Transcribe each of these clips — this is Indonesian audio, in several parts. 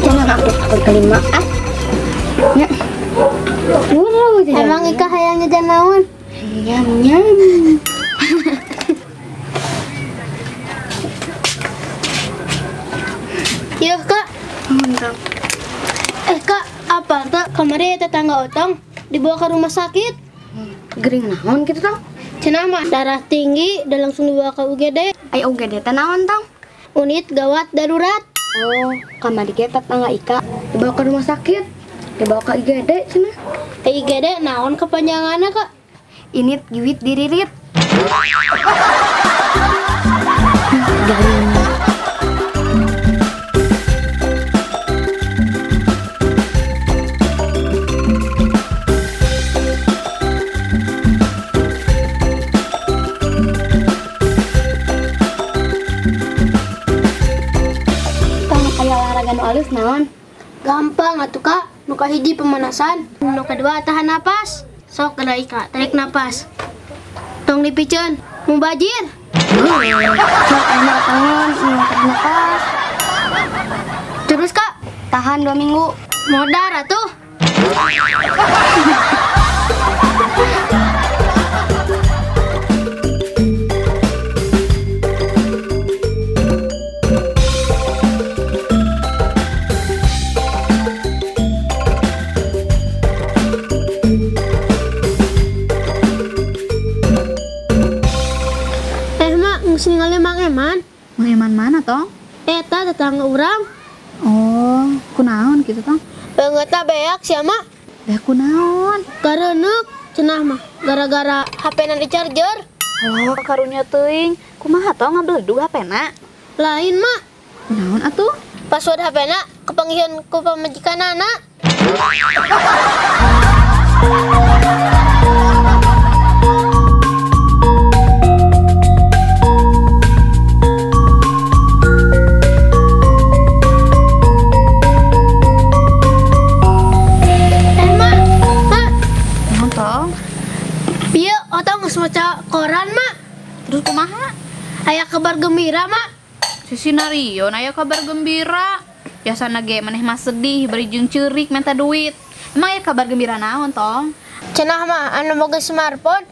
Jangan aku kelima ya. Emang Ika hayangnya janawan? Hayangnya. Iya Kak. Mantap. Kak, apa tak kemarin tetangga Otong dibawa ke rumah sakit? Gering naon gitu tong? Cenah mah darah tinggi dan langsung dibawa ke UGD. Ayo UGD teh naon tong? Unit gawat darurat. Oh, kamari kita tetangga Ika dibawa ke rumah sakit. Dibawa ke IGD cenah. IGD naon kepanjangannya Kak? Init giwit diririt. Alus naon? Gampang atuh Kak. Nu kahiji pemanasan, nu kedua tahan napas. Sok kada Ika, tarik napas. Tong dipikeun, mubajir. Sok enak tangan, tarik napas. Terus Kak, Tahan 2 minggu. modar atuh. Ningali Mang Eman. Mang Eman mana tong? Eta tetangga urang. Oh, kunaon gitu tong? Beungeutna beak sia mah. Beak kunaon? Gareuneup cenah mah gara-gara HP-na di charger. Oh, karunya teuing. Kumaha tong ngabeledu HP-na? Lain mah. Kunaon atuh? Password HP-na kepanggieun ku pamajikanana. Otong geus maca koran mak. Terus kumaha? Aya kabar gembira mak. Si Sinario aya kabar gembira. Biasana ge maneh mah sedih bari jeung ceurik minta duit. Emang aya kabar gembira naon tong? Cenah mah anu boga smartphone,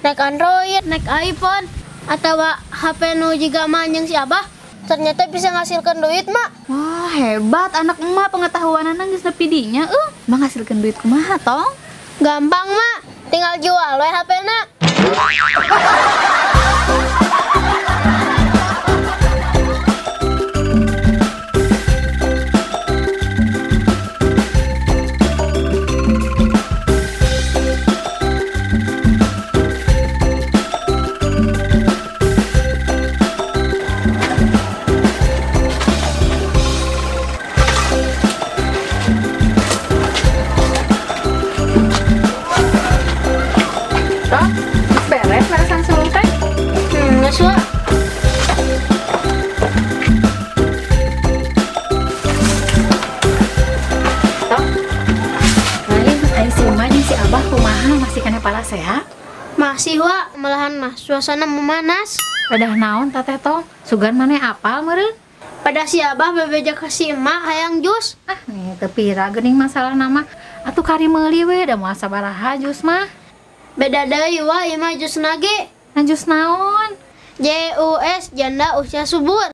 naik Android, naik iPhone, atawa HP nu jiga manjing si Abah, ternyata bisa ngasilkan duit mak. Wah, hebat anak emak pengetahuanana geus nepi dinya. Emang ngasilkeun duit kumaha tong? Gampang mak, tinggal jual we HP-na. Sehat? Masih wa, malahan mah suasana memanas. Padah naon tateh tong? Sugan maneh apal meureun? Pada si Abah bebeja ka si emak hayang jus. Nih teu pira geuning masalah nama. Atuh kari meuli we da moal sabaraha jus mah. Beda deui wa ieu mah jusna ge. Jus naon? JUS Janda Usia Subur.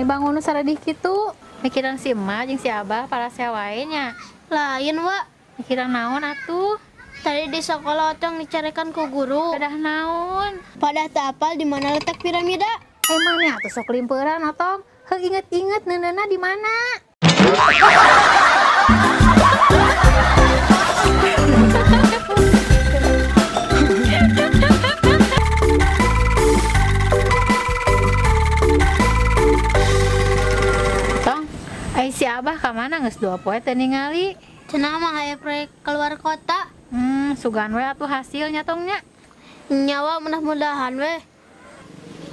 Bangun saradih kitu mikiran si emak jeung si Abah para wae nya. Lain wa mikiran naon atuh? Tadi di sekolah Otong dicarekan ku guru. Padah naon? Padah teu apal di mana letak piramida. Emang nya atuh sok limpeuran Otong. Heug inget-inget neuneuna di mana? Si Abah ka mana geus 2 poe teu ningali? Cenah mah aya proyek keluar kota. Sugan we atuh hasilnya tong nya. Nyawa mudah-mudahan we.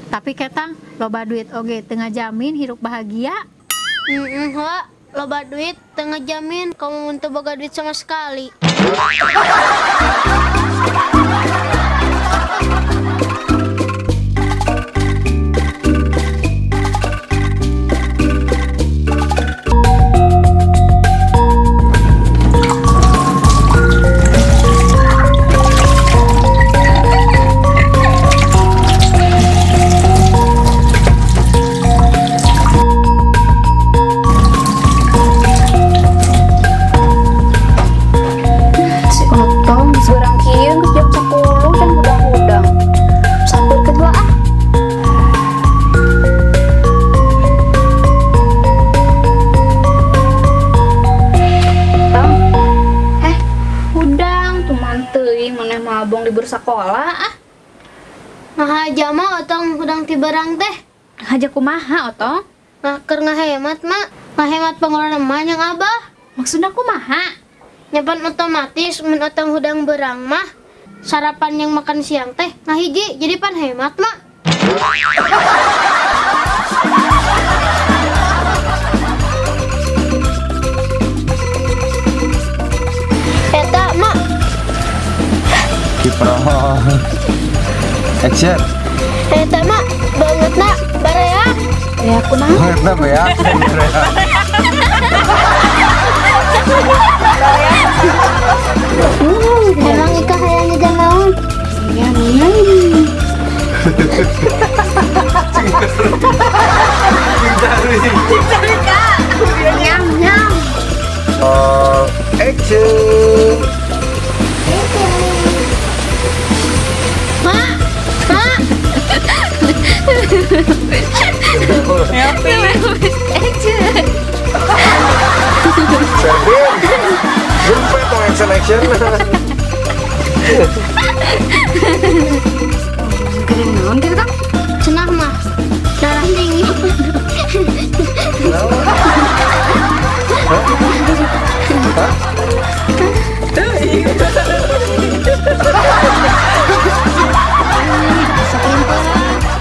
Tapi ketang loba duit oge tengah jamin hirup bahagia. Wah, loba duit tengah jamin kamu untuk boga duit sama sekali. Sekolah Nah aja mah Otong udang tiberang teh. ngajak kumaha Otong? Nah keur ngahemat mak, ngahemat pengeluaran mah yang abah. Maksudnya kumaha? Nyapan otomatis mun Otong hudang berang mah sarapan yang makan siang teh ngahiji jadi pan hemat mak. Eta mak Kiprah action. Eta mak banget nak barea. Ya aku mah. Banget apa ya? Emang Ika hayangnya jangan. Ya nih. Nyam nyam. Action. Mak, mak. Sabin. Jumpa tong action. Keren naon kita? Cenah mah darah tinggi.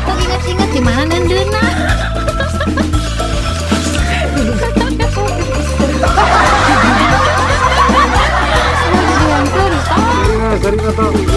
Kok inget-inget di mana nendena? Sorry kata.